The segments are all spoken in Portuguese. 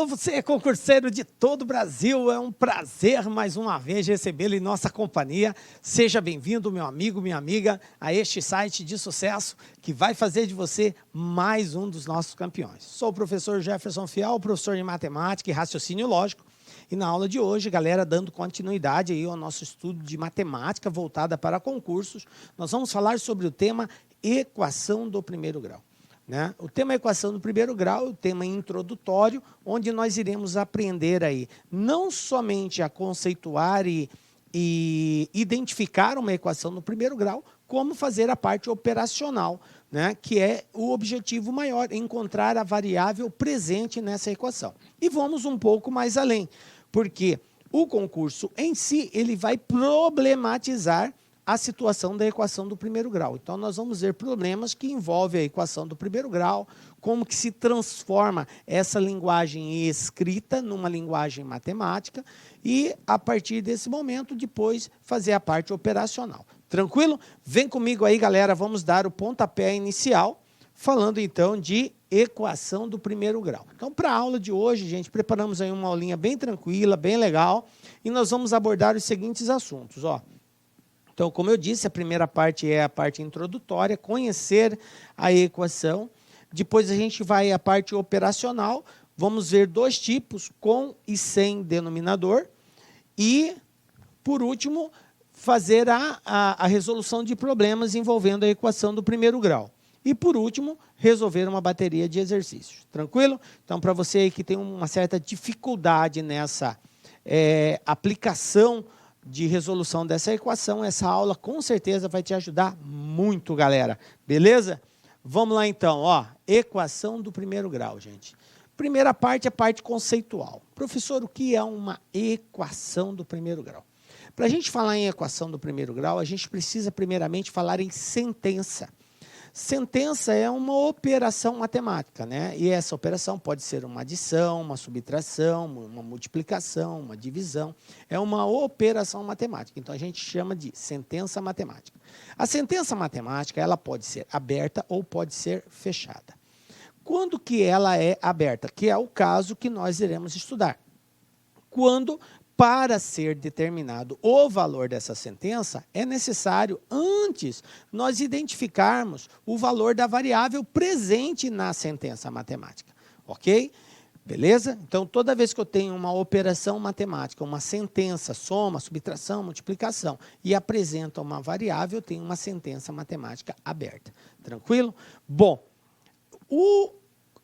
Alô, você é concurseiro de todo o Brasil, é um prazer mais uma vez recebê-lo em nossa companhia. Seja bem-vindo, meu amigo, minha amiga, a este site de sucesso que vai fazer de você mais um dos nossos campeões. Sou o professor Jefferson Fial, professor de matemática e raciocínio lógico. E na aula de hoje, galera, dando continuidade aí ao nosso estudo de matemática voltada para concursos, nós vamos falar sobre o tema equação do primeiro grau. Né? O tema equação do primeiro grau é o tema introdutório, onde nós iremos aprender aí não somente a conceituar e identificar uma equação no primeiro grau, como fazer a parte operacional, né? Que é o objetivo maior, encontrar a variável presente nessa equação. E vamos um pouco mais além, porque o concurso em si ele vai problematizar a situação da equação do primeiro grau. Então, nós vamos ver problemas que envolvem a equação do primeiro grau, como que se transforma essa linguagem escrita numa linguagem matemática e, a partir desse momento, depois fazer a parte operacional. Tranquilo? Vem comigo aí, galera, vamos dar o pontapé inicial, falando, então, de equação do primeiro grau. Então, para a aula de hoje, gente, preparamos aí uma aulinha bem tranquila, bem legal, e nós vamos abordar os seguintes assuntos, ó. Então, como eu disse, a primeira parte é a parte introdutória, conhecer a equação. Depois a gente vai à parte operacional, vamos ver dois tipos, com e sem denominador. E, por último, fazer a resolução de problemas envolvendo a equação do primeiro grau. E, por último, resolver uma bateria de exercícios. Tranquilo? Então, para você aí que tem uma certa dificuldade nessa aplicação de resolução dessa equação, essa aula com certeza vai te ajudar muito, galera. Beleza? Vamos lá então, ó. Equação do primeiro grau, gente. Primeira parte é a parte conceitual. Professor, o que é uma equação do primeiro grau? Para a gente falar em equação do primeiro grau, a gente precisa primeiramente falar em sentença. Sentença é uma operação matemática, né? E essa operação pode ser uma adição, uma subtração, uma multiplicação, uma divisão. É uma operação matemática. Então, a gente chama de sentença matemática. A sentença matemática, ela pode ser aberta ou pode ser fechada. Quando que ela é aberta? Que é o caso que nós iremos estudar. Quando, para ser determinado o valor dessa sentença, é necessário, antes, nós identificarmos o valor da variável presente na sentença matemática. Ok? Beleza? Então, toda vez que eu tenho uma operação matemática, uma sentença, soma, subtração, multiplicação, e apresenta uma variável, eu tenho uma sentença matemática aberta. Tranquilo? Bom,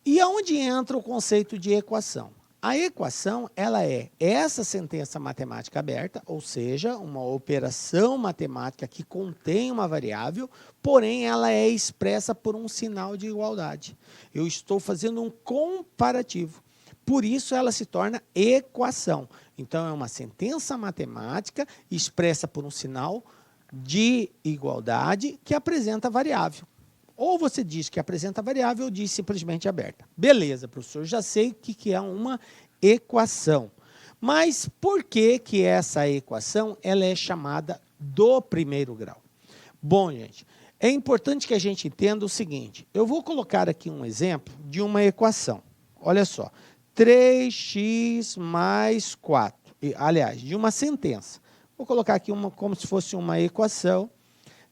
e aonde entra o conceito de equação? A equação, ela é essa sentença matemática aberta, ou seja, uma operação matemática que contém uma variável, porém ela é expressa por um sinal de igualdade. Eu estou fazendo um comparativo. Por isso ela se torna equação. Então é uma sentença matemática expressa por um sinal de igualdade que apresenta a variável. Ou você diz que apresenta a variável ou diz simplesmente aberta. Beleza, professor, já sei o que é uma equação. Mas por que essa equação ela é chamada do primeiro grau? Bom, gente, é importante que a gente entenda o seguinte. Eu vou colocar aqui um exemplo de uma equação. Olha só, 3x mais 4. Aliás, de uma sentença. Vou colocar aqui como se fosse uma equação.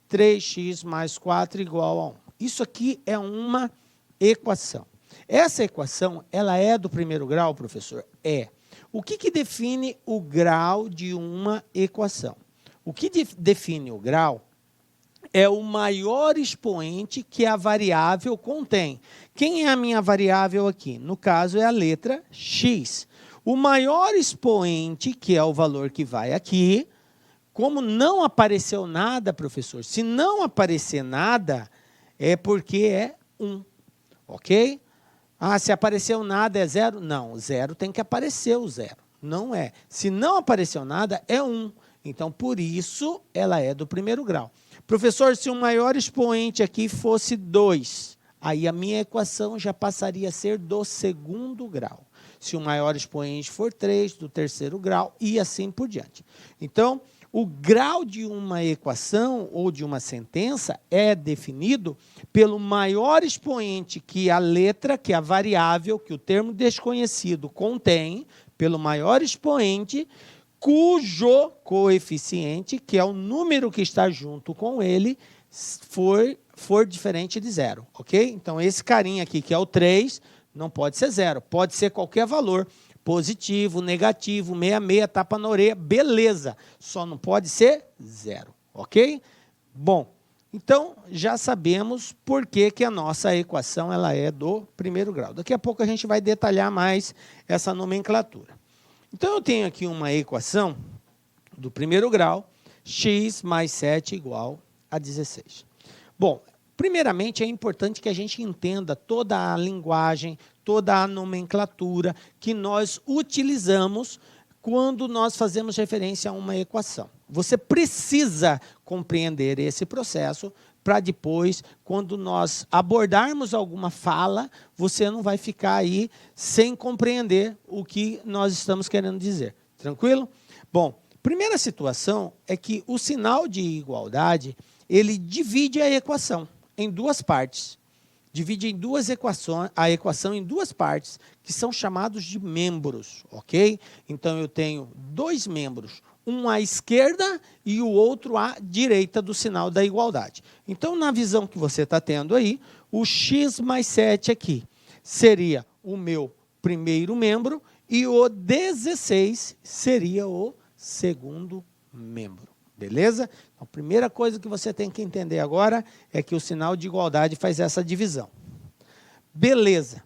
3x mais 4 igual a 1. Isso aqui é uma equação. Essa equação, ela é do primeiro grau, professor? É. O que define o grau de uma equação? O que define o grau é o maior expoente que a variável contém. Quem é a minha variável aqui? No caso, é a letra x. O maior expoente, que é o valor que vai aqui, como não apareceu nada, professor, se não aparecer nada, é porque é 1, ok? Ah, se apareceu nada é 0? Não, 0 tem que aparecer o 0, não é. Se não apareceu nada, é 1. Então, por isso, ela é do primeiro grau. Professor, se o maior expoente aqui fosse 2, aí a minha equação já passaria a ser do segundo grau. Se o maior expoente for 3, do terceiro grau, e assim por diante. Então, o grau de uma equação ou de uma sentença é definido pelo maior expoente que a letra, que a variável, que o termo desconhecido contém, pelo maior expoente, cujo coeficiente, que é o número que está junto com ele, for diferente de zero, ok? Então, esse carinha aqui, que é o 3, não pode ser zero, pode ser qualquer valor, positivo, negativo, 66, tapa na orelha, beleza, só não pode ser zero, ok? Bom, então, já sabemos por que a nossa equação ela é do primeiro grau. Daqui a pouco a gente vai detalhar mais essa nomenclatura. Então, eu tenho aqui uma equação do primeiro grau, x mais 7 igual a 16. Bom, primeiramente, é importante que a gente entenda toda a linguagem, toda a nomenclatura que nós utilizamos quando nós fazemos referência a uma equação. Você precisa compreender esse processo para depois, quando nós abordarmos alguma fala, você não vai ficar aí sem compreender o que nós estamos querendo dizer. Tranquilo? Bom, primeira situação é que o sinal de igualdade, ele divide a equação em duas partes. Divide em duas equações, a equação em duas partes, que são chamados de membros, ok? Então, eu tenho dois membros, um à esquerda e o outro à direita do sinal da igualdade. Então, na visão que você está tendo aí, o x mais 7 aqui seria o meu primeiro membro e o 16 seria o segundo membro. Beleza? Então, a primeira coisa que você tem que entender agora é que o sinal de igualdade faz essa divisão. Beleza.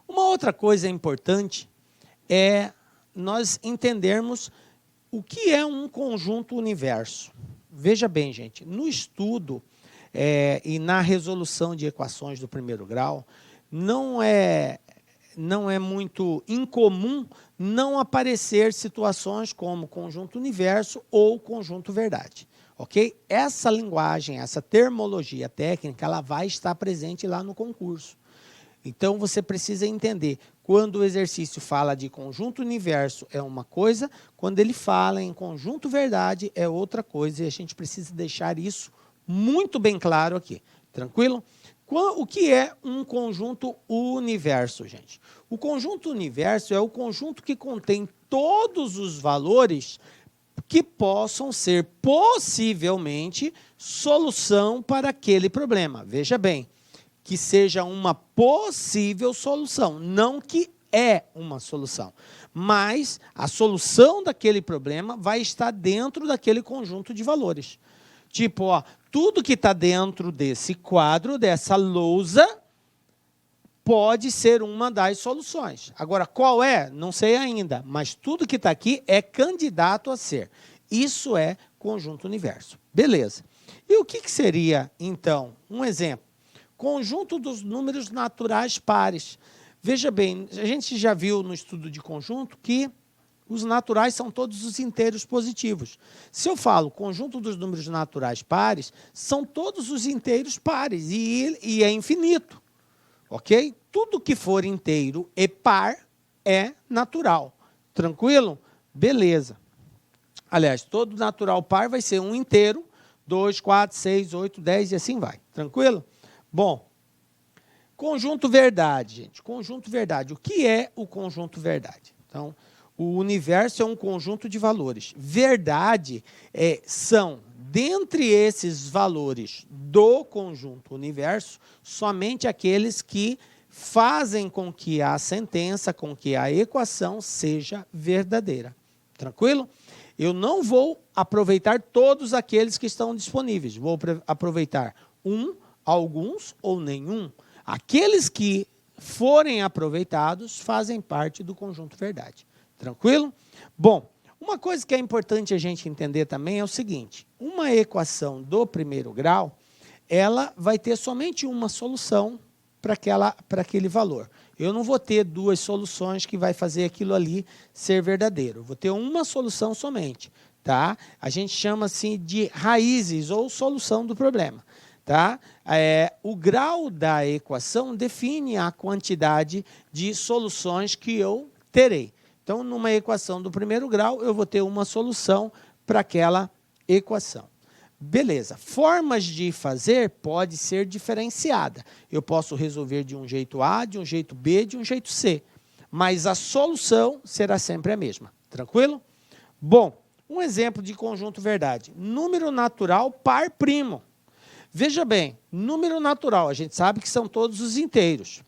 Uma outra coisa importante é nós entendermos o que é um conjunto universo. Veja bem, gente, no estudo e na resolução de equações do primeiro grau, não é muito incomum não aparecer situações como conjunto universo ou conjunto verdade, ok? Essa linguagem, essa termologia técnica, ela vai estar presente lá no concurso. Então, você precisa entender, quando o exercício fala de conjunto universo é uma coisa, quando ele fala em conjunto verdade é outra coisa, e a gente precisa deixar isso muito bem claro aqui, tranquilo? O que é um conjunto universo, gente? O conjunto universo é o conjunto que contém todos os valores que possam ser possivelmente solução para aquele problema. Veja bem, que seja uma possível solução, não que é uma solução. Mas a solução daquele problema vai estar dentro daquele conjunto de valores. Tipo, ó, tudo que está dentro desse quadro, dessa lousa, pode ser uma das soluções. Agora, qual é? Não sei ainda, mas tudo que está aqui é candidato a ser. Isso é conjunto universo. Beleza. E o que seria, então, um exemplo? Conjunto dos números naturais pares. Veja bem, a gente já viu no estudo de conjunto que os naturais são todos os inteiros positivos. Se eu falo conjunto dos números naturais pares, são todos os inteiros pares e é infinito, ok? Tudo que for inteiro e par é natural. Tranquilo? Beleza. Aliás, todo natural par vai ser um inteiro, 2, 4, 6, 8, 10 e assim vai. Tranquilo? Bom, conjunto verdade, gente. Conjunto verdade. O que é o conjunto verdade? Então, o universo é um conjunto de valores. Verdade são, dentre esses valores do conjunto universo, somente aqueles que fazem com que a sentença, com que a equação seja verdadeira. Tranquilo? Eu não vou aproveitar todos aqueles que estão disponíveis. Vou aproveitar alguns ou nenhum. Aqueles que forem aproveitados fazem parte do conjunto verdade. Tranquilo? Bom, uma coisa que é importante a gente entender também é o seguinte, uma equação do primeiro grau, ela vai ter somente uma solução para aquele valor. Eu não vou ter duas soluções que vai fazer aquilo ali ser verdadeiro. Eu vou ter uma solução somente, tá? A gente chama assim de raízes ou solução do problema. Tá? O grau da equação define a quantidade de soluções que eu terei. Então, numa equação do primeiro grau, eu vou ter uma solução para aquela equação. Beleza. Formas de fazer pode ser diferenciada. Eu posso resolver de um jeito A, de um jeito B, de um jeito C. Mas a solução será sempre a mesma. Tranquilo? Bom, um exemplo de conjunto verdade. Número natural par primo. Veja bem, número natural, a gente sabe que são todos os inteiros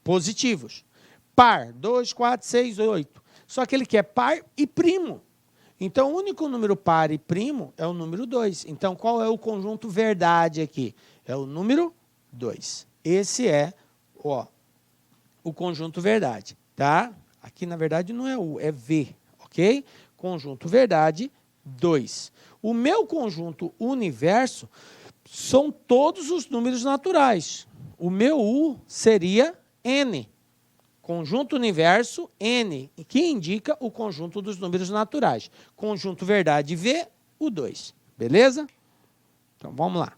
positivos. Par, 2, 4, 6, 8. Só que ele quer par e primo. Então, o único número par e primo é o número 2. Então, qual é o conjunto verdade aqui? É o número 2. Esse é o conjunto verdade. Tá? Aqui, na verdade, não é U, é V. Ok? Conjunto verdade 2. O meu conjunto universo são todos os números naturais. O meu U seria N. Conjunto universo, N, que indica o conjunto dos números naturais. Conjunto verdade, V, o 2. Beleza? Então, vamos lá.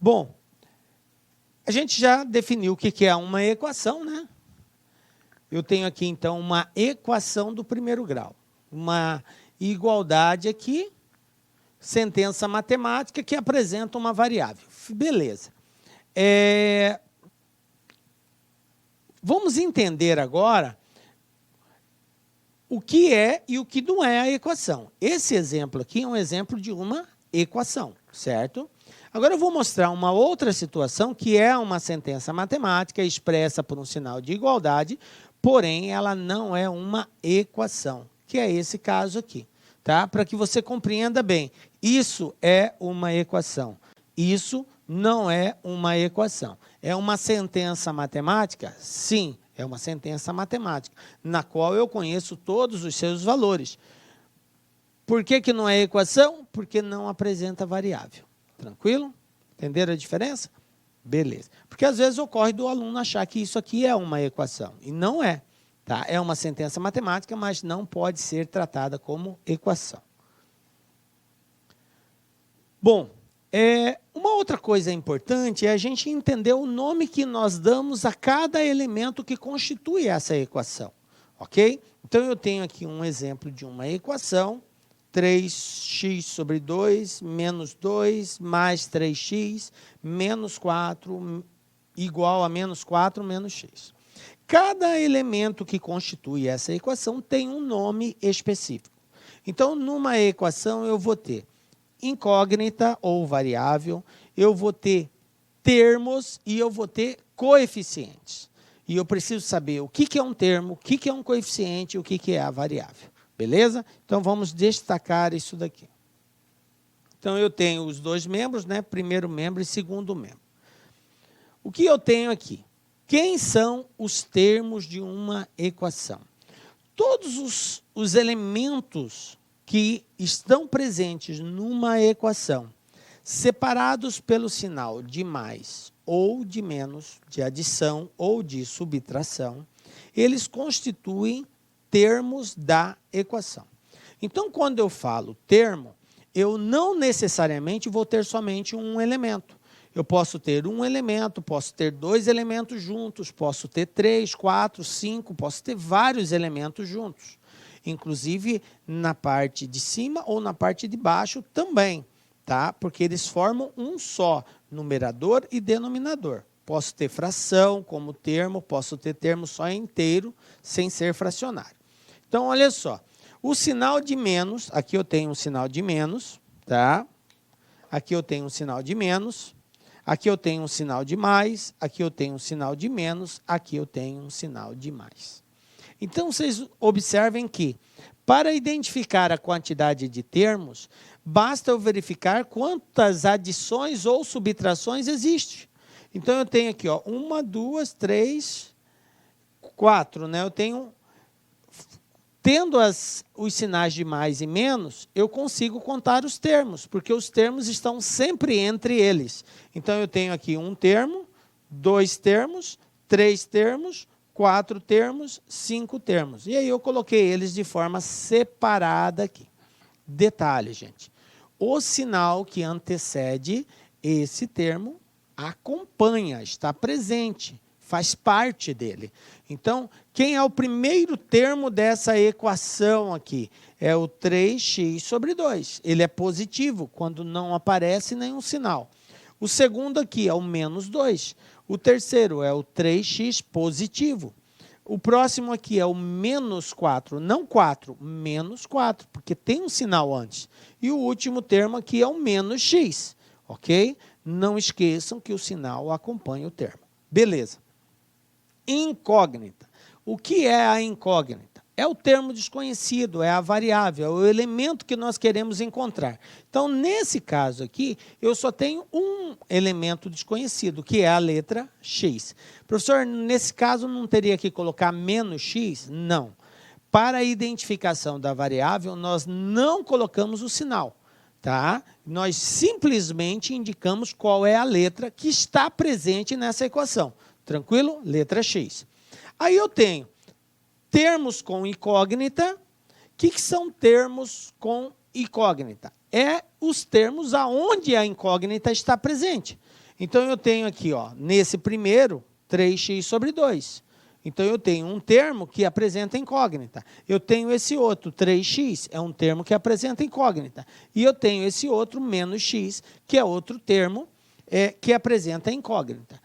Bom, a gente já definiu o que é uma equação, né? Eu tenho aqui, então, uma equação do primeiro grau. Uma igualdade aqui, sentença matemática que apresenta uma variável. Beleza. Vamos entender agora o que é e o que não é a equação. Esse exemplo aqui é um exemplo de uma equação, certo? Agora eu vou mostrar uma outra situação que é uma sentença matemática expressa por um sinal de igualdade, porém ela não é uma equação, que é esse caso aqui. Tá? Para que você compreenda bem, isso é uma equação, isso não é uma equação. É uma sentença matemática? Sim, é uma sentença matemática, na qual eu conheço todos os seus valores. Por que não é equação? Porque não apresenta variável. Tranquilo? Entenderam a diferença? Beleza. Porque às vezes ocorre do aluno achar que isso aqui é uma equação, e não é. Tá? É uma sentença matemática, mas não pode ser tratada como equação. Bom, uma outra coisa importante é a gente entender o nome que nós damos a cada elemento que constitui essa equação. Ok? Então, eu tenho aqui um exemplo de uma equação, 3x sobre 2, menos 2, mais 3x, menos 4, igual a menos 4, menos x. Cada elemento que constitui essa equação tem um nome específico. Então, numa equação, eu vou ter incógnita ou variável, eu vou ter termos e eu vou ter coeficientes. E eu preciso saber o que é um termo, o que é um coeficiente e o que é a variável. Beleza? Então, vamos destacar isso daqui. Então, eu tenho os dois membros, né? Primeiro membro e segundo membro. O que eu tenho aqui? Quem são os termos de uma equação? Todos os elementos que estão presentes numa equação, separados pelo sinal de mais ou de menos, de adição ou de subtração, eles constituem termos da equação. Então, quando eu falo termo, eu não necessariamente vou ter somente um elemento. Eu posso ter um elemento, posso ter dois elementos juntos, posso ter 3, 4, 5, posso ter vários elementos juntos. Inclusive na parte de cima ou na parte de baixo também, tá? Porque eles formam um só, numerador e denominador. Posso ter fração como termo, posso ter termo só inteiro, sem ser fracionário. Então, olha só, o sinal de menos, aqui eu tenho um sinal de menos, tá? Aqui eu tenho um sinal de menos. Aqui eu tenho um sinal de mais, aqui eu tenho um sinal de menos, aqui eu tenho um sinal de mais. Então, vocês observem que, para identificar a quantidade de termos, basta eu verificar quantas adições ou subtrações existem. Então, eu tenho aqui, 1, 2, 3, 4. Né? Eu tenho... Tendo os sinais de mais e menos, eu consigo contar os termos, porque os termos estão sempre entre eles. Então, eu tenho aqui um termo, 2 termos, 3 termos, 4 termos, 5 termos. E aí eu coloquei eles de forma separada aqui. Detalhe, gente. O sinal que antecede esse termo acompanha, está presente, faz parte dele. Então, quem é o primeiro termo dessa equação aqui? É o 3x sobre 2. Ele é positivo quando não aparece nenhum sinal. O segundo aqui é o menos 2. O terceiro é o 3x positivo. O próximo aqui é o menos 4, não 4, menos 4, porque tem um sinal antes. E o último termo aqui é o menos x, ok? Não esqueçam que o sinal acompanha o termo. Beleza. Incógnita. O que é a incógnita? É o termo desconhecido, é a variável, é o elemento que nós queremos encontrar. Então, nesse caso aqui, eu só tenho um elemento desconhecido, que é a letra x. Professor, nesse caso, não teria que colocar menos x? Não. Para a identificação da variável, nós não colocamos o sinal, tá? Nós simplesmente indicamos qual é a letra que está presente nessa equação. Tranquilo? Letra x. Aí eu tenho termos com incógnita. O que são termos com incógnita? É os termos aonde a incógnita está presente. Então, eu tenho aqui, ó, nesse primeiro, 3x sobre 2. Então, eu tenho um termo que apresenta incógnita. Eu tenho esse outro, 3x, é um termo que apresenta incógnita. E eu tenho esse outro, menos x, que é outro termo que apresenta incógnita.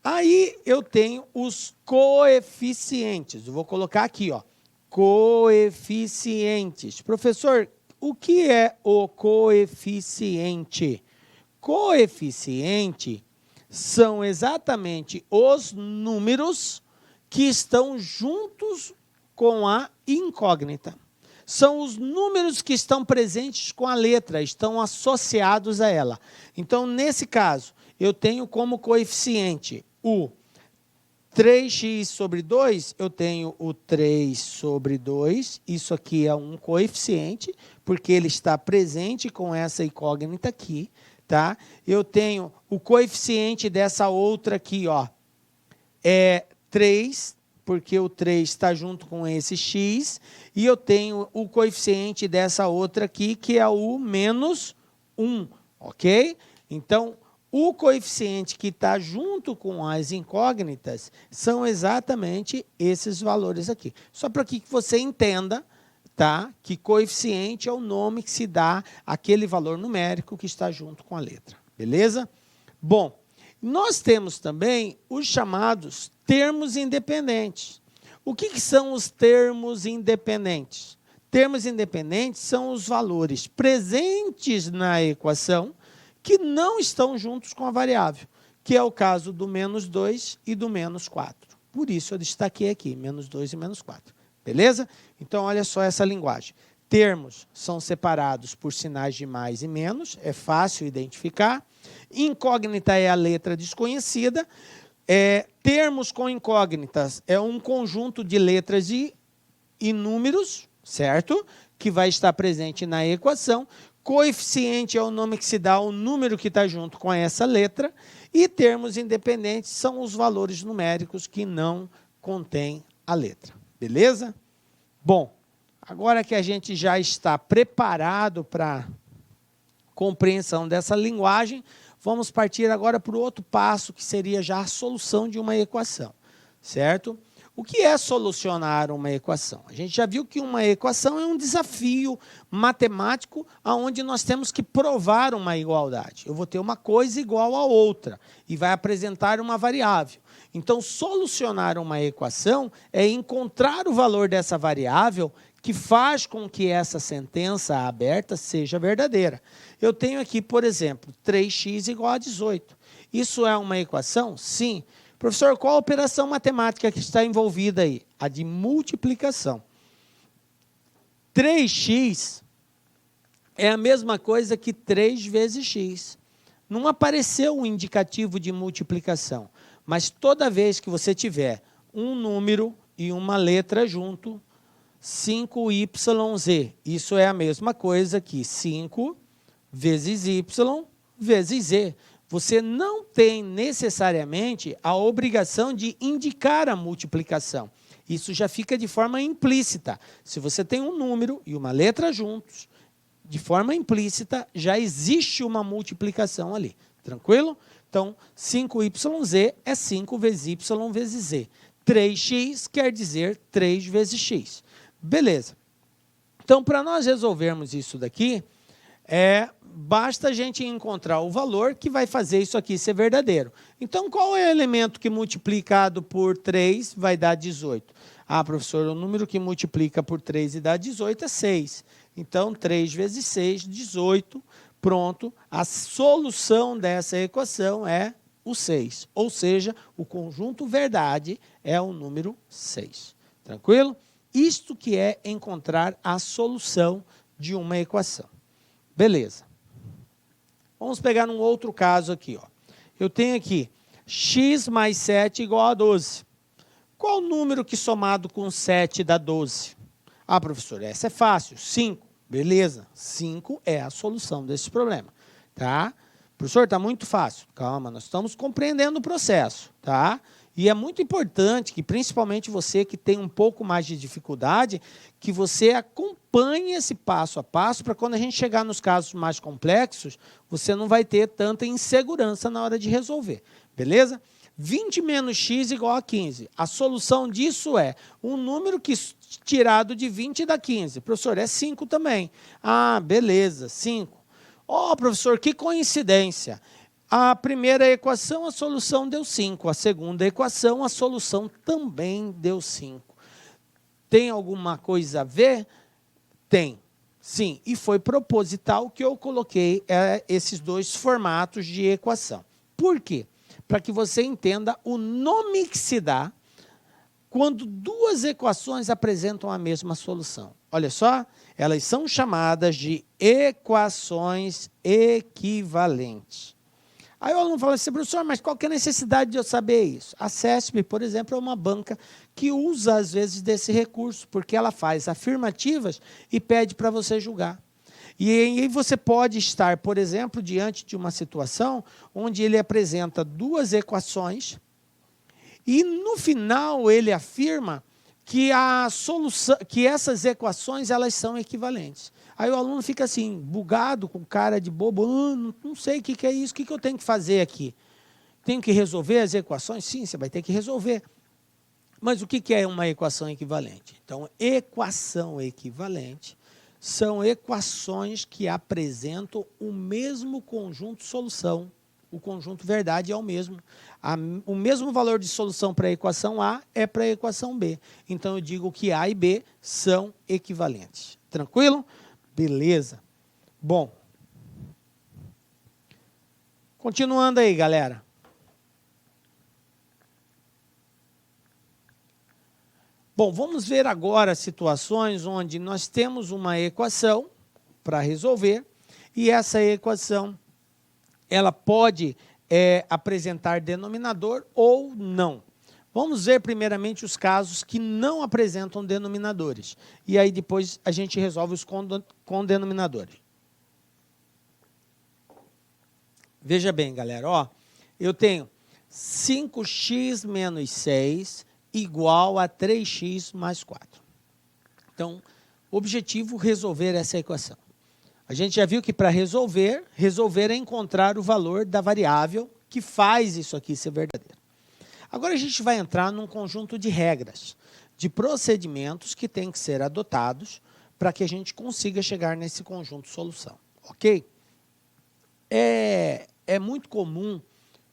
Aí eu tenho os coeficientes. Eu vou colocar aqui, ó, coeficientes. Professor, o que é o coeficiente? Coeficiente são exatamente os números que estão juntos com a incógnita. São os números que estão presentes com a letra, estão associados a ela. Então, nesse caso, eu tenho como coeficiente o 3x sobre 2, eu tenho o 3 sobre 2, isso aqui é um coeficiente, porque ele está presente com essa incógnita aqui, tá? Eu tenho o coeficiente dessa outra aqui, ó, é 3, porque o 3 está junto com esse x, e eu tenho o coeficiente dessa outra aqui, que é o menos 1, ok? Então, o coeficiente que está junto com as incógnitas são exatamente esses valores aqui. Só para que você entenda, tá, que coeficiente é o nome que se dá àquele valor numérico que está junto com a letra. Beleza? Bom, nós temos também os chamados termos independentes. O que são os termos independentes? Termos independentes são os valores presentes na equação que não estão juntos com a variável, que é o caso do menos 2 e do menos 4. Por isso, eu destaquei aqui, menos 2 e menos 4. Beleza? Então, olha só essa linguagem. Termos são separados por sinais de mais e menos, é fácil identificar. Incógnita é a letra desconhecida. Termos com incógnitas é um conjunto de letras e números, certo? Que vai estar presente na equação. Coeficiente é o nome que se dá ao número que está junto com essa letra. E termos independentes são os valores numéricos que não contêm a letra. Beleza? Bom, agora que a gente já está preparado para a compreensão dessa linguagem, vamos partir agora para o outro passo, que seria já a solução de uma equação, certo? O que é solucionar uma equação? A gente já viu que uma equação é um desafio matemático onde nós temos que provar uma igualdade. Eu vou ter uma coisa igual a outra e vai apresentar uma variável. Então, solucionar uma equação é encontrar o valor dessa variável que faz com que essa sentença aberta seja verdadeira. Eu tenho aqui, por exemplo, 3x igual a 18. Isso é uma equação? Sim. Professor, qual a operação matemática que está envolvida aí? A de multiplicação. 3x é a mesma coisa que 3 vezes x. Não apareceu um indicativo de multiplicação, mas toda vez que você tiver um número e uma letra junto, 5yz, isso é a mesma coisa que 5 vezes y vezes z. Você não tem necessariamente a obrigação de indicar a multiplicação. Isso já fica de forma implícita. Se você tem um número e uma letra juntos, de forma implícita, já existe uma multiplicação ali. Tranquilo? Então, 5yz é 5 vezes y vezes z. 3x quer dizer 3 vezes x. Beleza. Então, para nós resolvermos isso daqui, basta a gente encontrar o valor que vai fazer isso aqui ser verdadeiro. Então, qual é o elemento que multiplicado por 3 vai dar 18? Ah, professor, o número que multiplica por 3 e dá 18 é 6. Então, 3 vezes 6, 18. Pronto, a solução dessa equação é o 6. Ou seja, o conjunto verdade é o número 6. Tranquilo? Isto que é encontrar a solução de uma equação. Beleza. Vamos pegar um outro caso aqui. Ó. Eu tenho aqui x mais 7 igual a 12. Qual o número que somado com 7 dá 12? Ah, professor, essa é fácil. 5. Beleza. 5 é a solução desse problema. Tá? Professor, está muito fácil. Calma, nós estamos compreendendo o processo. Tá? E é muito importante que, principalmente você que tem um pouco mais de dificuldade, que você acompanhe esse passo a passo, para quando a gente chegar nos casos mais complexos, você não vai ter tanta insegurança na hora de resolver. Beleza? 20 menos x igual a 15. A solução disso é um número que tirado de 20 dá 15. Professor, é 5 também. Ah, beleza, 5. Ó, professor, que coincidência. A primeira equação, a solução deu 5. A segunda equação, a solução também deu 5. Tem alguma coisa a ver? Tem. Sim, e foi proposital que eu coloquei esses dois formatos de equação. Por quê? Para que você entenda o nome que se dá quando duas equações apresentam a mesma solução. Olha só, elas são chamadas de equações equivalentes. Aí o aluno fala assim, professor, mas qual que é a necessidade de eu saber isso? A CESP, por exemplo, é uma banca que usa, às vezes, desse recurso, porque ela faz afirmativas e pede para você julgar. E aí você pode estar, por exemplo, diante de uma situação onde ele apresenta duas equações e, no final, ele afirma que, que essas equações elas são equivalentes. Aí o aluno fica assim, bugado, com cara de bobo, não sei o que é isso, o que eu tenho que fazer aqui? Tenho que resolver as equações? Sim, você vai ter que resolver. Mas o que é uma equação equivalente? Então, equação equivalente são equações que apresentam o mesmo conjunto solução. O conjunto verdade é o mesmo. O mesmo valor de solução para a equação A é para a equação B. Então, eu digo que A e B são equivalentes. Tranquilo? Beleza. Bom. Continuando aí, galera. Bom, vamos ver agora situações onde nós temos uma equação para resolver e essa equação ela pode apresentar denominador ou não. Vamos ver primeiramente os casos que não apresentam denominadores. E aí depois a gente resolve os com denominadores. Veja bem, galera, ó, eu tenho 5x menos 6 igual a 3x mais 4. Então, objetivo, resolver essa equação. A gente já viu que para resolver é encontrar o valor da variável que faz isso aqui ser verdadeiro. Agora a gente vai entrar num conjunto de regras, de procedimentos que têm que ser adotados para que a gente consiga chegar nesse conjunto de solução, ok? É muito comum,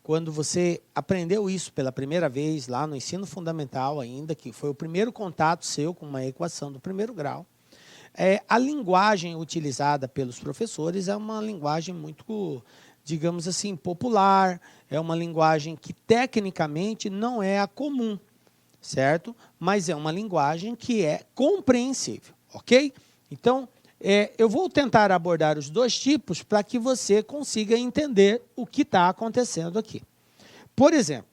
quando você aprendeu isso pela primeira vez, lá no ensino fundamental ainda, que foi o primeiro contato seu com uma equação do primeiro grau, a linguagem utilizada pelos professores é uma linguagem muito, digamos assim, popular, é uma linguagem que tecnicamente não é a comum, certo? Mas é uma linguagem que é compreensível, ok? Então, eu vou tentar abordar os dois tipos para que você consiga entender o que está acontecendo aqui. Por exemplo,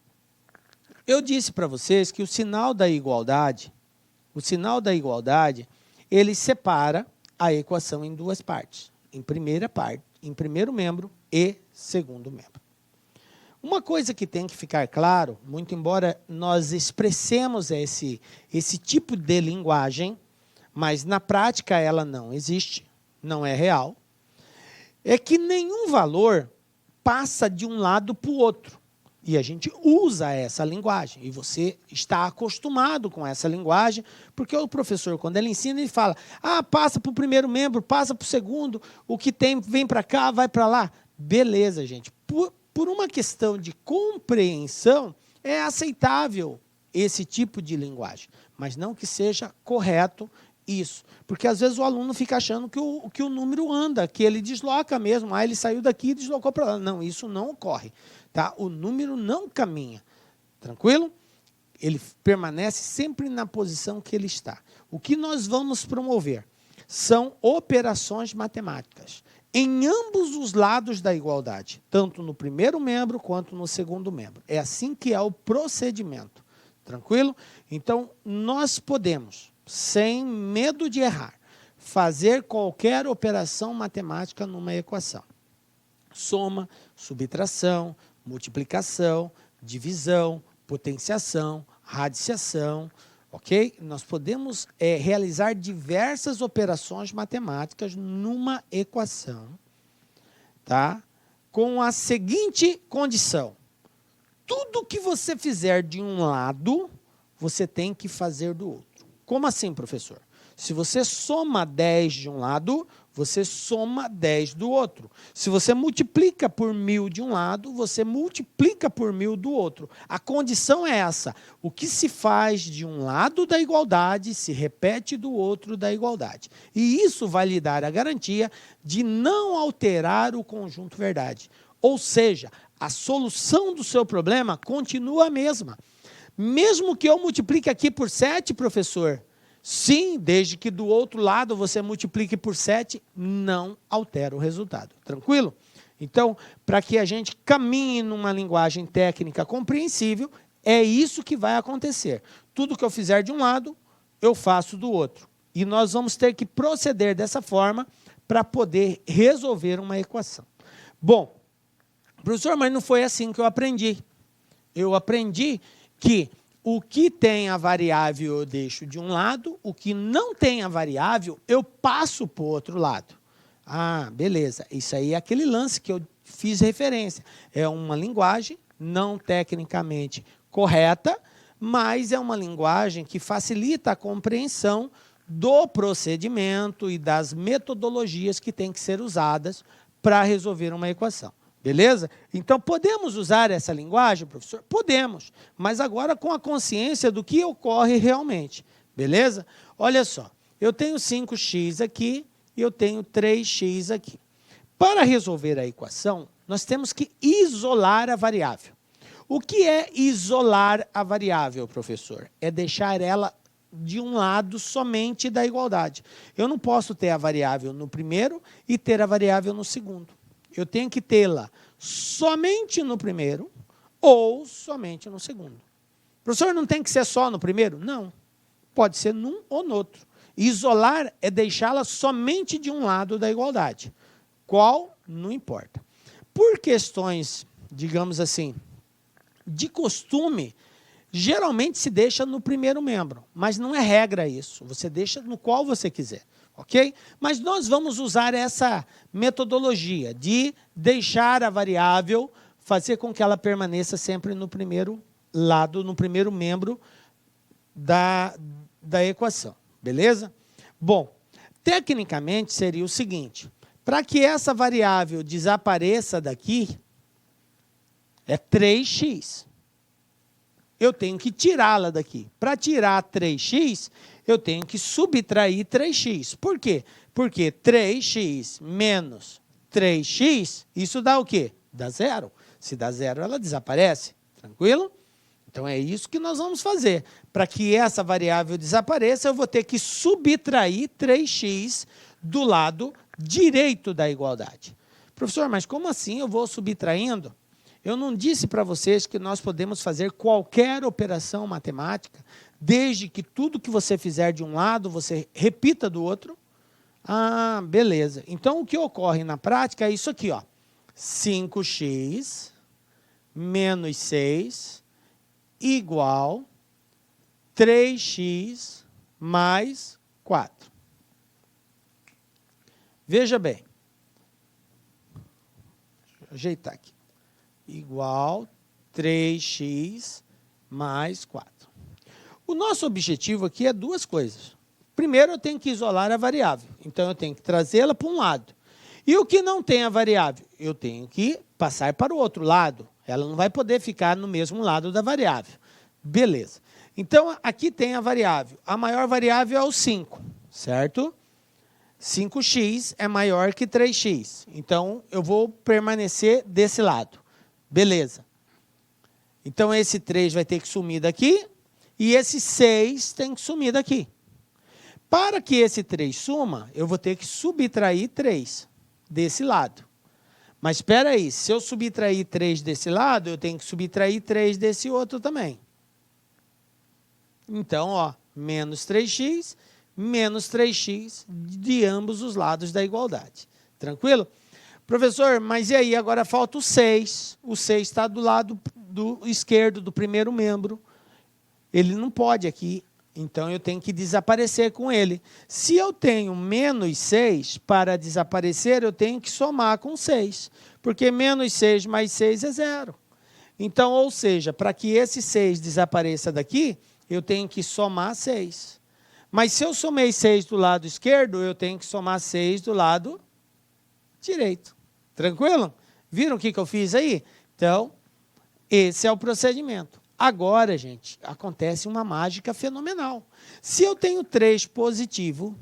eu disse para vocês que o sinal da igualdade, ele separa a equação em duas partes, em primeiro membro e segundo membro. Uma coisa que tem que ficar claro, muito embora nós expressemos esse tipo de linguagem, mas na prática ela não existe, não é real, é que nenhum valor passa de um lado para o outro. E a gente usa essa linguagem, e você está acostumado com essa linguagem, porque o professor, quando ele ensina, ele fala, passa para o primeiro membro, passa para o segundo, o que tem vem para cá, vai para lá. Beleza, gente. Por uma questão de compreensão, é aceitável esse tipo de linguagem, mas não que seja correto isso, porque às vezes o aluno fica achando que o número anda, que ele desloca mesmo, ele saiu daqui e deslocou para lá. Não, isso não ocorre. Tá? O número não caminha, tranquilo? Ele permanece sempre na posição que ele está. O que nós vamos promover são operações matemáticas em ambos os lados da igualdade, tanto no primeiro membro quanto no segundo membro. É assim que é o procedimento, tranquilo? Então, nós podemos, sem medo de errar, fazer qualquer operação matemática numa equação. Soma, subtração, multiplicação, divisão, potenciação, radiciação, ok? Nós podemos realizar diversas operações matemáticas numa equação, tá? Com a seguinte condição: tudo que você fizer de um lado, você tem que fazer do outro. Como assim, professor? Se você soma 10 de um lado, você soma 10 do outro. Se você multiplica por 1000 de um lado, você multiplica por 1000 do outro. A condição é essa. O que se faz de um lado da igualdade, se repete do outro da igualdade. E isso vai lhe dar a garantia de não alterar o conjunto verdade. Ou seja, a solução do seu problema continua a mesma. Mesmo que eu multiplique aqui por 7, professor, sim, desde que do outro lado você multiplique por 7, não altera o resultado. Tranquilo? Então, para que a gente caminhe numa linguagem técnica compreensível, é isso que vai acontecer. Tudo que eu fizer de um lado, eu faço do outro. E nós vamos ter que proceder dessa forma para poder resolver uma equação. Bom, professor, mas não foi assim que eu aprendi. Eu aprendi que o que tem a variável eu deixo de um lado, o que não tem a variável eu passo para o outro lado. Beleza, isso aí é aquele lance que eu fiz referência. É uma linguagem não tecnicamente correta, mas é uma linguagem que facilita a compreensão do procedimento e das metodologias que têm que ser usadas para resolver uma equação. Beleza? Então, podemos usar essa linguagem, professor? Podemos, mas agora com a consciência do que ocorre realmente. Beleza? Olha só, eu tenho 5x aqui e eu tenho 3x aqui. Para resolver a equação, nós temos que isolar a variável. O que é isolar a variável, professor? É deixar ela de um lado somente da igualdade. Eu não posso ter a variável no primeiro e ter a variável no segundo. Eu tenho que tê-la somente no primeiro ou somente no segundo. Professor, não tem que ser só no primeiro? Não. Pode ser num ou no outro. Isolar é deixá-la somente de um lado da igualdade. Qual? Não importa. Por questões, digamos assim, de costume, geralmente se deixa no primeiro membro, mas não é regra isso. Você deixa no qual você quiser. Ok? Mas nós vamos usar essa metodologia de deixar a variável, fazer com que ela permaneça sempre no primeiro lado, no primeiro membro da equação. Beleza? Bom, tecnicamente seria o seguinte: para que essa variável desapareça daqui, é 3x. Eu tenho que tirá-la daqui. Para tirar 3x, eu tenho que subtrair 3x. Por quê? Porque 3x menos 3x, isso dá o quê? Dá zero. Se dá zero, ela desaparece. Tranquilo? Então, é isso que nós vamos fazer. Para que essa variável desapareça, eu vou ter que subtrair 3x do lado direito da igualdade. Professor, mas como assim eu vou subtraindo? Eu não disse para vocês que nós podemos fazer qualquer operação matemática, desde que tudo que você fizer de um lado, você repita do outro? Beleza. Então, o que ocorre na prática é isso aqui, ó. 5x menos 6 igual 3x mais 4. Veja bem. Deixa eu ajeitar aqui. Igual 3x mais 4. O nosso objetivo aqui é duas coisas. Primeiro, eu tenho que isolar a variável. Então, eu tenho que trazê-la para um lado. E o que não tem a variável? Eu tenho que passar para o outro lado. Ela não vai poder ficar no mesmo lado da variável. Beleza. Então, aqui tem a variável. A maior variável é o 5, certo? 5x é maior que 3x. Então, eu vou permanecer desse lado. Beleza. Então, esse 3 vai ter que sumir daqui e esse 6 tem que sumir daqui. Para que esse 3 suma, eu vou ter que subtrair 3 desse lado. Mas espera aí, se eu subtrair 3 desse lado, eu tenho que subtrair 3 desse outro também. Então, ó, menos 3x, menos 3x de ambos os lados da igualdade. Tranquilo? Professor, mas e aí? Agora falta o 6. O 6 está do lado do esquerdo do primeiro membro. Ele não pode aqui. Então, eu tenho que desaparecer com ele. Se eu tenho menos 6, para desaparecer, eu tenho que somar com 6. Porque menos 6 mais 6 é 0. Então, ou seja, para que esse 6 desapareça daqui, eu tenho que somar 6. Mas se eu somei 6 do lado esquerdo, eu tenho que somar 6 do lado direito. Tranquilo? Viram o que eu fiz aí? Então, esse é o procedimento. Agora, gente, acontece uma mágica fenomenal. Se eu tenho 3 positivo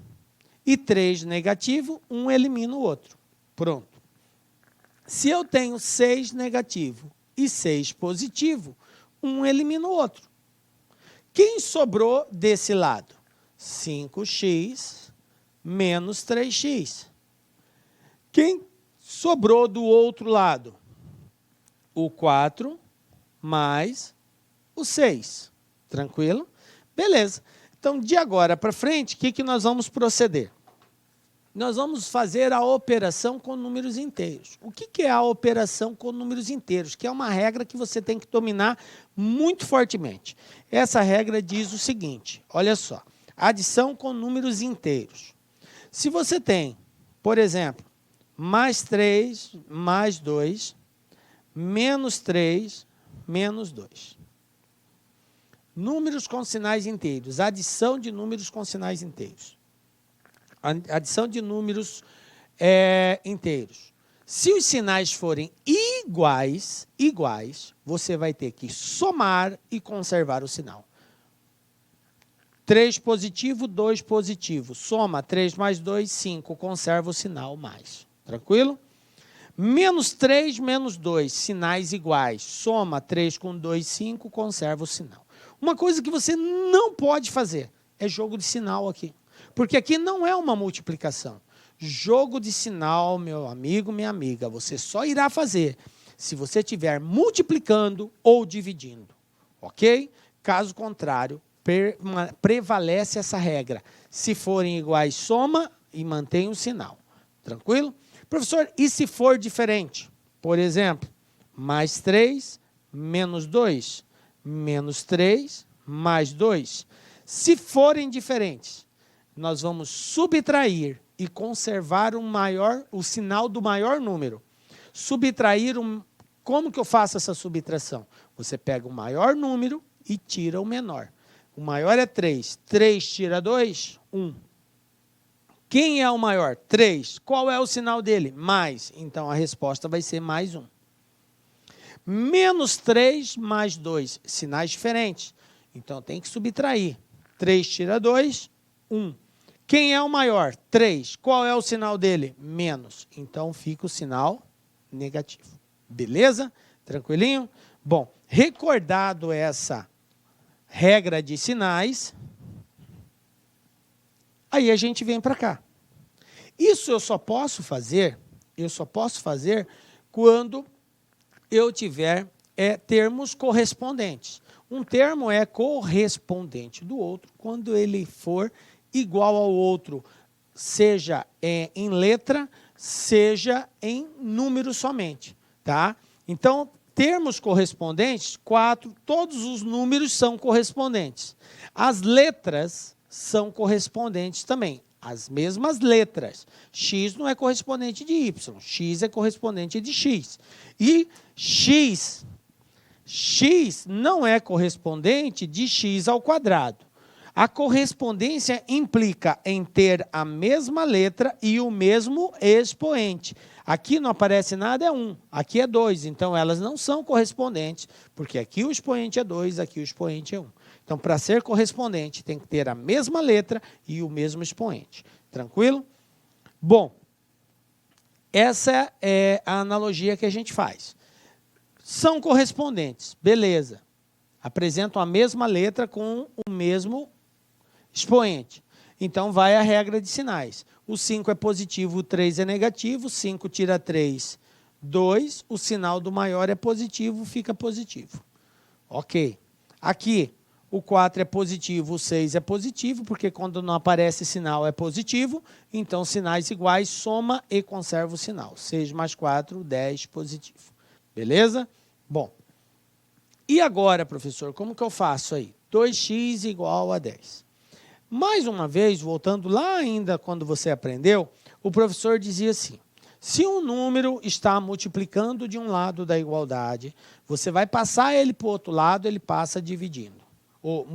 e 3 negativo, um elimina o outro. Pronto. Se eu tenho 6 negativo e 6 positivo, um elimina o outro. Quem sobrou desse lado? 5x menos 3x. Quem sobrou do outro lado? O 4 mais o 6. Tranquilo? Beleza. Então, de agora para frente, o que nós vamos proceder? Nós vamos fazer a operação com números inteiros. O que é a operação com números inteiros? Que é uma regra que você tem que dominar muito fortemente. Essa regra diz o seguinte, olha só, adição com números inteiros. Se você tem, por exemplo, mais 3, mais 2, menos 3, menos 2. Números com sinais inteiros, adição de números com sinais inteiros. Adição de números inteiros. Se os sinais forem iguais, você vai ter que somar e conservar o sinal. 3 positivo, 2 positivo. Soma 3 mais 2, 5. Conserva o sinal mais. Tranquilo? Menos 3, menos 2. Sinais iguais. Soma 3 com 2, 5. Conserva o sinal. Uma coisa que você não pode fazer é jogo de sinal aqui. Porque aqui não é uma multiplicação. Jogo de sinal, meu amigo, minha amiga, você só irá fazer se você estiver multiplicando ou dividindo. Ok? Caso contrário, prevalece essa regra. Se forem iguais, soma e mantém o sinal. Tranquilo? Professor, e se for diferente? Por exemplo, mais 3, menos 2, menos 3, mais 2. Se forem diferentes, nós vamos subtrair e conservar o sinal do maior número. Subtrair, como que eu faço essa subtração? Você pega o maior número e tira o menor. O maior é 3. 3 tira 2, 1. Quem é o maior? 3. Qual é o sinal dele? Mais. Então, a resposta vai ser mais 1. Menos 3 mais 2. Sinais diferentes. Então, tem que subtrair. 3 tira 2, 1. Quem é o maior? 3. Qual é o sinal dele? Menos. Então, fica o sinal negativo. Beleza? Tranquilinho? Bom, recordado essa regra de sinais, aí a gente vem para cá. Isso eu só posso fazer quando eu tiver termos correspondentes. Um termo é correspondente do outro quando ele for igual ao outro, seja em letra, seja em número somente, tá? Então, termos correspondentes, 4, todos os números são correspondentes. As letras são correspondentes também. as mesmas letras. X não é correspondente de Y, X é correspondente de X. E X não é correspondente de X ao quadrado. A correspondência implica em ter a mesma letra e o mesmo expoente. Aqui não aparece nada, é 1. Aqui é 2. Então, elas não são correspondentes, porque aqui o expoente é 2, aqui o expoente é 1. Então, para ser correspondente, tem que ter a mesma letra e o mesmo expoente. Tranquilo? Bom, essa é a analogia que a gente faz. São correspondentes, beleza. Apresentam a mesma letra com o mesmo expoente. Então, vai a regra de sinais. O 5 é positivo, o 3 é negativo. 5 tira 3, 2. O sinal do maior é positivo, fica positivo. Ok. Aqui, o 4 é positivo, o 6 é positivo, porque quando não aparece sinal é positivo. Então, sinais iguais, soma e conserva o sinal. 6 mais 4, 10, positivo. Beleza? Bom. E agora, professor, como que eu faço aí? 2x igual a 10. Mais uma vez, voltando lá ainda quando você aprendeu, o professor dizia assim, se um número está multiplicando de um lado da igualdade, você vai passar ele para o outro lado, ele passa dividindo. Ou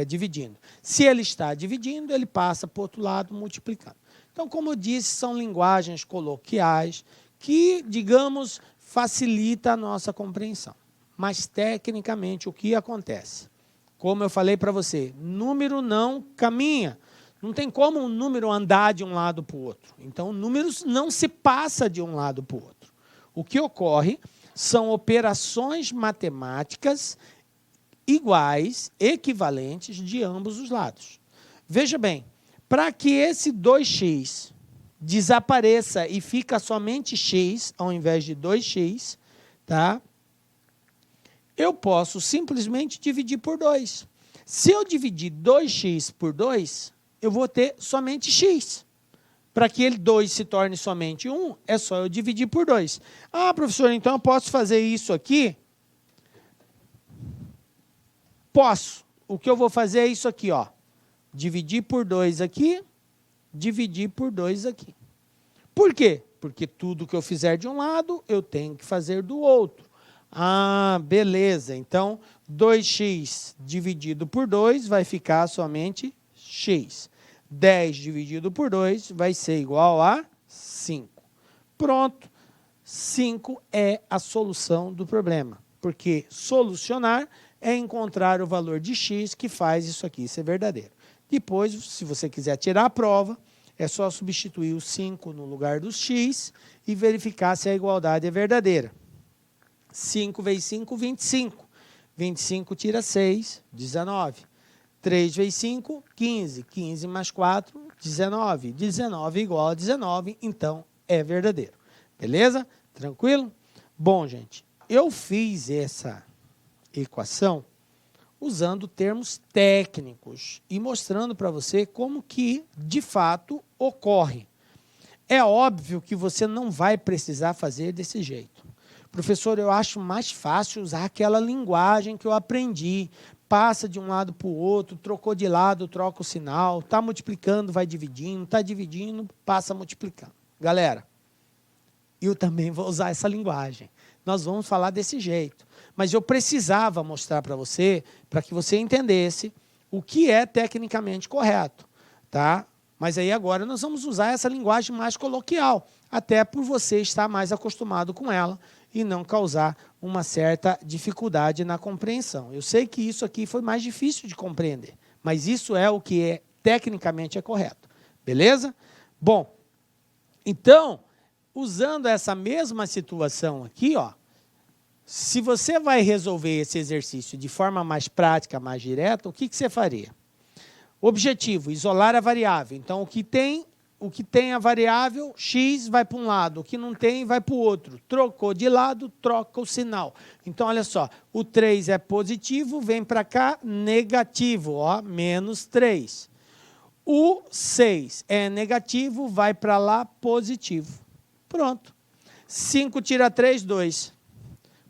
dividindo. Se ele está dividindo, ele passa para o outro lado multiplicando. Então, como eu disse, são linguagens coloquiais que, digamos, facilita a nossa compreensão. Mas, tecnicamente, o que acontece? Como eu falei para você, número não caminha. Não tem como um número andar de um lado para o outro. Então, o número não se passa de um lado para o outro. O que ocorre são operações matemáticas iguais, equivalentes de ambos os lados. Veja bem, para que esse 2x desapareça e fica somente x, ao invés de 2x, tá? Eu posso simplesmente dividir por 2. Se eu dividir 2x por 2, eu vou ter somente x. Para que ele 2 se torne somente 1, é só eu dividir por 2. Ah, professor, então eu posso fazer isso aqui? Posso. O que eu vou fazer é isso aqui, ó. Dividir por 2 aqui, dividir por 2 aqui. Por quê? Porque tudo que eu fizer de um lado, eu tenho que fazer do outro. Ah, beleza. Então, 2x dividido por 2 vai ficar somente x. 10 dividido por 2 vai ser igual a 5. Pronto. 5 é a solução do problema. Porque solucionar é encontrar o valor de x que faz isso aqui ser verdadeiro. Depois, se você quiser tirar a prova, é só substituir o 5 no lugar dos x e verificar se a igualdade é verdadeira. 5 vezes 5, 25. 25 tira 6, 19. 3 vezes 5, 15. 15 mais 4, 19. 19 igual a 19, então é verdadeiro. Beleza? Tranquilo? Bom, gente, eu fiz essa equação usando termos técnicos e mostrando para você como que, de fato, ocorre. É óbvio que você não vai precisar fazer desse jeito. Professor, eu acho mais fácil usar aquela linguagem que eu aprendi. Passa de um lado para o outro, trocou de lado, troca o sinal, está multiplicando, vai dividindo, está dividindo, passa multiplicando. Galera, eu também vou usar essa linguagem. Nós vamos falar desse jeito. Mas eu precisava mostrar para você, para que você entendesse o que é tecnicamente correto. Tá? Mas aí agora nós vamos usar essa linguagem mais coloquial, até por você estar mais acostumado com ela e não causar uma certa dificuldade na compreensão. Eu sei que isso aqui foi mais difícil de compreender, mas isso é o que tecnicamente é correto. Beleza? Bom, então, usando essa mesma situação aqui, ó, se você vai resolver esse exercício de forma mais prática, mais direta, o que você faria? Objetivo, isolar a variável. Então, o que tem a variável, x vai para um lado, o que não tem vai para o outro. Trocou de lado, troca o sinal. Então, olha só, o 3 é positivo, vem para cá, negativo, ó, menos 3. O 6 é negativo, vai para lá, positivo. Pronto. 5 tira 3, 2.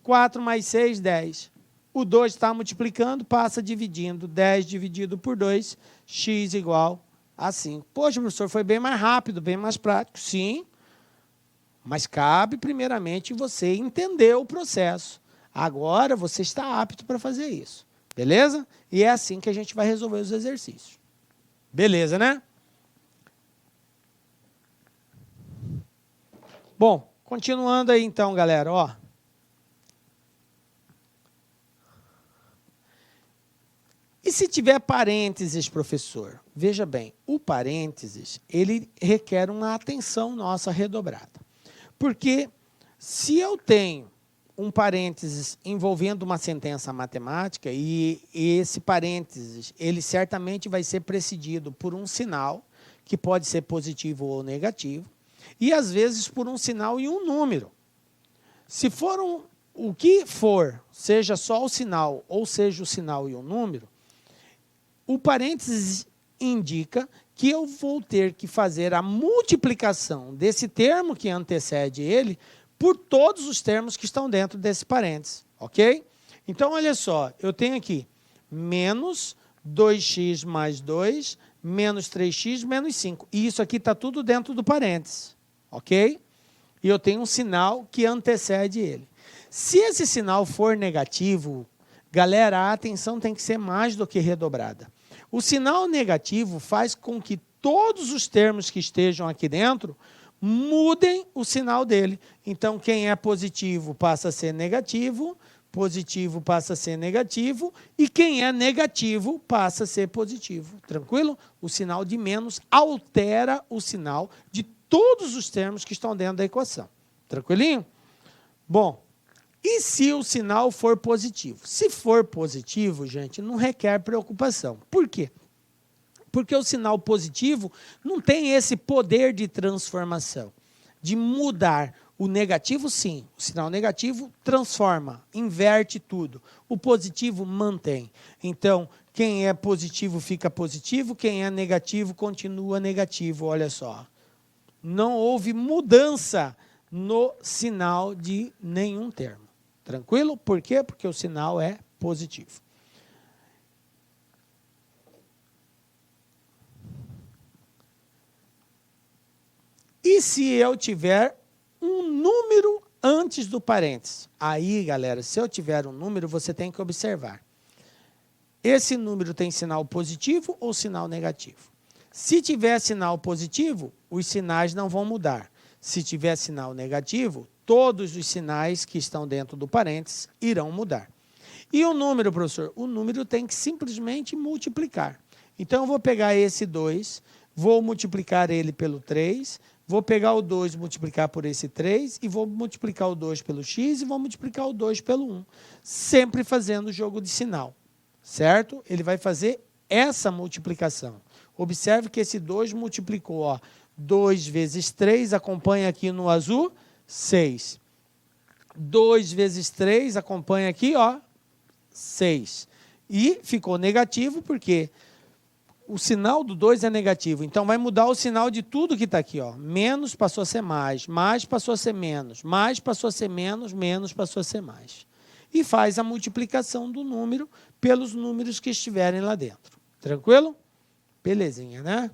4 mais 6, 10. O 2 está multiplicando, passa dividindo. 10 dividido por 2, x igual assim. Poxa, professor, foi bem mais rápido, bem mais prático. Sim, mas cabe primeiramente você entender o processo. Agora você está apto para fazer isso. Beleza? E é assim que a gente vai resolver os exercícios. Beleza, né? Bom, continuando aí então, galera, ó. E se tiver parênteses, professor? Veja bem, o parênteses, ele requer uma atenção nossa redobrada. Porque se eu tenho um parênteses envolvendo uma sentença matemática e esse parênteses, ele certamente vai ser precedido por um sinal, que pode ser positivo ou negativo, e às vezes por um sinal e um número. Se for o que for, seja só o sinal ou seja o sinal e o número, o parênteses indica que eu vou ter que fazer a multiplicação desse termo que antecede ele por todos os termos que estão dentro desse parênteses, ok? Então, olha só, eu tenho aqui menos 2x mais 2, menos 3x menos 5. E isso aqui está tudo dentro do parênteses, ok? E eu tenho um sinal que antecede ele. Se esse sinal for negativo, galera, a atenção tem que ser mais do que redobrada. O sinal negativo faz com que todos os termos que estejam aqui dentro mudem o sinal dele. Então, quem é positivo passa a ser negativo, positivo passa a ser negativo, e quem é negativo passa a ser positivo. Tranquilo? O sinal de menos altera o sinal de todos os termos que estão dentro da equação. Tranquilinho? Bom, e se o sinal for positivo? Se for positivo, gente, não requer preocupação. Por quê? Porque o sinal positivo não tem esse poder de transformação, de mudar. O negativo, sim. O sinal negativo transforma, inverte tudo. O positivo mantém. Então, quem é positivo fica positivo, quem é negativo continua negativo. Olha só. Não houve mudança no sinal de nenhum termo. Tranquilo? Por quê? Porque o sinal é positivo. E se eu tiver um número antes do parênteses? Aí, galera, se eu tiver um número, você tem que observar. Esse número tem sinal positivo ou sinal negativo? Se tiver sinal positivo, os sinais não vão mudar. Se tiver sinal negativo, todos os sinais que estão dentro do parênteses irão mudar. E o número, professor? O número tem que simplesmente multiplicar. Então, eu vou pegar esse 2, vou multiplicar ele pelo 3, vou pegar o 2 e multiplicar por esse 3, e vou multiplicar o 2 pelo x, e vou multiplicar o 2 pelo 1. Sempre fazendo o jogo de sinal, certo? Ele vai fazer essa multiplicação. Observe que esse 2 multiplicou, ó, 2 vezes 3, acompanha aqui no azul, 6. 2 vezes 3, acompanha aqui, ó, 6. E ficou negativo porque o sinal do 2 é negativo. Então, vai mudar o sinal de tudo que está aqui, ó. Menos passou a ser mais passou a ser menos passou a ser menos passou a ser mais. E faz a multiplicação do número pelos números que estiverem lá dentro. Tranquilo? Belezinha, né?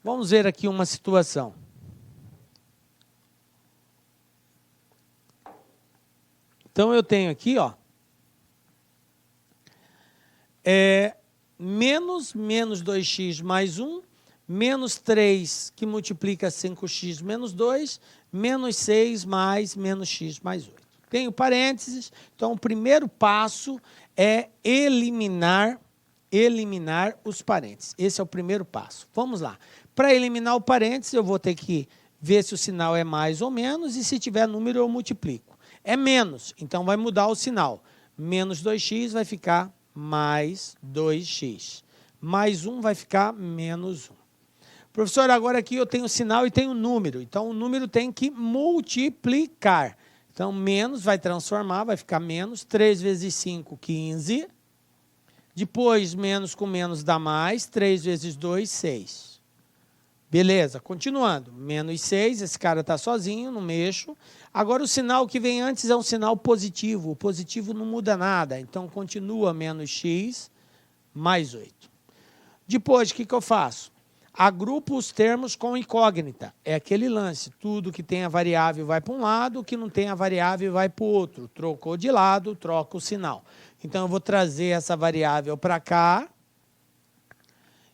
Vamos ver aqui uma situação. Então, eu tenho aqui, ó, menos 2x mais 1, menos 3, que multiplica 5x menos 2, menos 6 mais menos x mais 8. Tenho parênteses, então o primeiro passo é eliminar os parênteses. Esse é o primeiro passo. Vamos lá. Para eliminar o parênteses, eu vou ter que ver se o sinal é mais ou menos, e se tiver número, eu multiplico. É menos, então vai mudar o sinal. Menos 2x vai ficar mais 2x. Mais 1 vai ficar menos 1. Professor, agora aqui eu tenho sinal e tenho número. Então, o número tem que multiplicar. Então, menos vai transformar, vai ficar menos. 3 vezes 5, 15. Depois, menos com menos dá mais. 3 vezes 2, 6. Beleza, continuando. Menos 6, esse cara está sozinho, não mexo. Agora, o sinal que vem antes é um sinal positivo. O positivo não muda nada. Então, continua menos x mais 8. Depois, o que eu faço? Agrupo os termos com incógnita. É aquele lance, tudo que tem a variável vai para um lado, o que não tem a variável vai para o outro. Trocou de lado, troca o sinal. Então, eu vou trazer essa variável para cá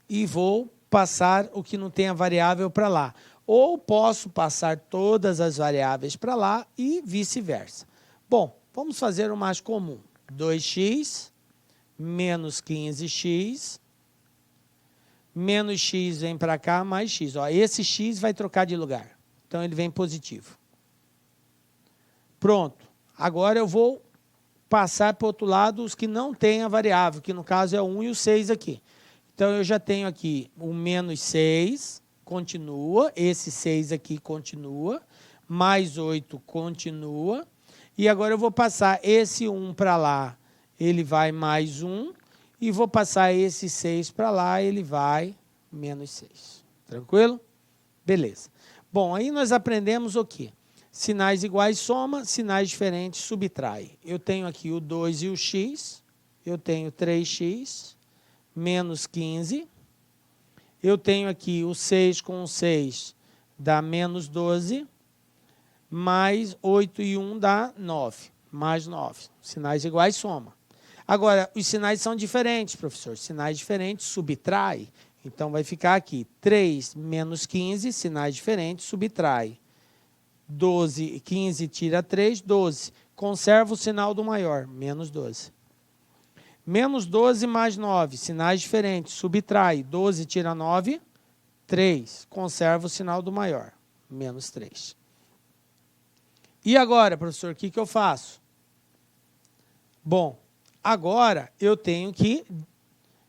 e vou passar o que não tem a variável para lá. Ou posso passar todas as variáveis para lá e vice-versa. Bom, vamos fazer o mais comum. 2x menos 15x, menos x vem para cá, mais x. Ó, esse x vai trocar de lugar. Então, ele vem positivo. Pronto. Agora, eu vou passar para o outro lado os que não têm a variável, que no caso é o 1 e o 6 aqui. Então, eu já tenho aqui o menos 6, continua, esse 6 aqui continua, mais 8 continua, e agora eu vou passar esse 1 para lá, ele vai mais 1, e vou passar esse 6 para lá, ele vai menos 6. Tranquilo? Beleza. Bom, aí nós aprendemos o quê? Sinais iguais soma, sinais diferentes subtrai. Eu tenho aqui o 2 e o x, eu tenho 3x, menos 15. Eu tenho aqui o 6 com o 6 dá menos 12, mais 8 e 1 dá 9, mais 9. Sinais iguais soma. Agora, os sinais são diferentes, professor. Sinais diferentes subtrai. Então, vai ficar aqui 3 menos 15, sinais diferentes, subtrai. 12, 15 tira 3, 12. Conserva o sinal do maior, menos 12. Menos 12 mais 9, sinais diferentes, subtrai. 12 tira 9, 3. Conserva o sinal do maior, menos 3. E agora, professor, o que eu faço? Bom, agora eu tenho que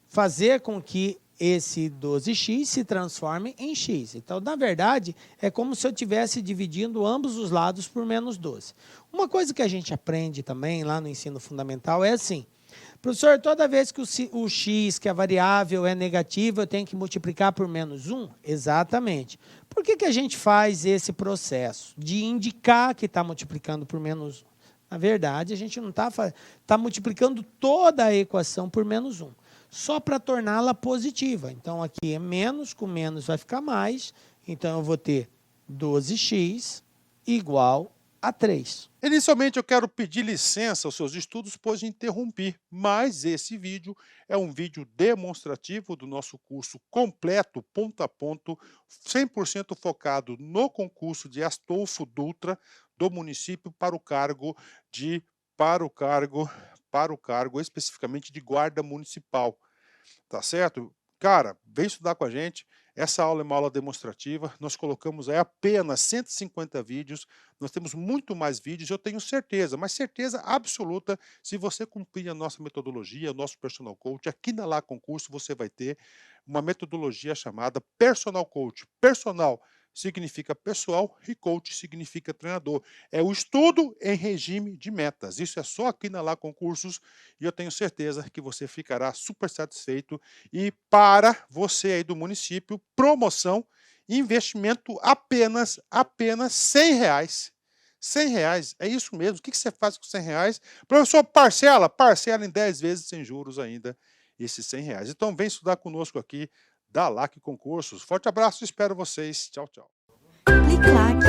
fazer com que esse 12x se transforme em x. Então, na verdade, é como se eu estivesse dividindo ambos os lados por menos 12. Uma coisa que a gente aprende também lá no ensino fundamental é assim: professor, toda vez que o x, que a variável é negativa, eu tenho que multiplicar por menos 1? Exatamente. Por que a gente faz esse processo de indicar que está multiplicando por menos 1? Na verdade, a gente não está multiplicando toda a equação por menos 1, só para torná-la positiva. Então, aqui é menos, com menos vai ficar mais. Então, eu vou ter 12x igual a 3. Inicialmente, eu quero pedir licença aos seus estudos, pois interrompi, mas esse vídeo é um vídeo demonstrativo do nosso curso completo, ponto a ponto, 100% focado no concurso de Astolfo Dutra, do município para o cargo especificamente de guarda municipal. Tá certo? Cara, vem estudar com a gente. Essa aula é uma aula demonstrativa. Nós colocamos aí apenas 150 vídeos. Nós temos muito mais vídeos, eu tenho certeza, mas certeza absoluta, se você cumprir a nossa metodologia, o nosso personal coach, aqui na Lá Concurso você vai ter uma metodologia chamada personal coach. Personal significa pessoal e coach significa treinador. É o estudo em regime de metas. Isso é só aqui na Lá Concursos e eu tenho certeza que você ficará super satisfeito. E para você aí do município, promoção, investimento apenas R$100. R$100, é isso mesmo. O que você faz com R$100? Professor, parcela em 10 vezes sem juros ainda esses R$100. Então vem estudar conosco aqui da LAC Concursos. Forte abraço, espero vocês. Tchau, tchau. Clique like.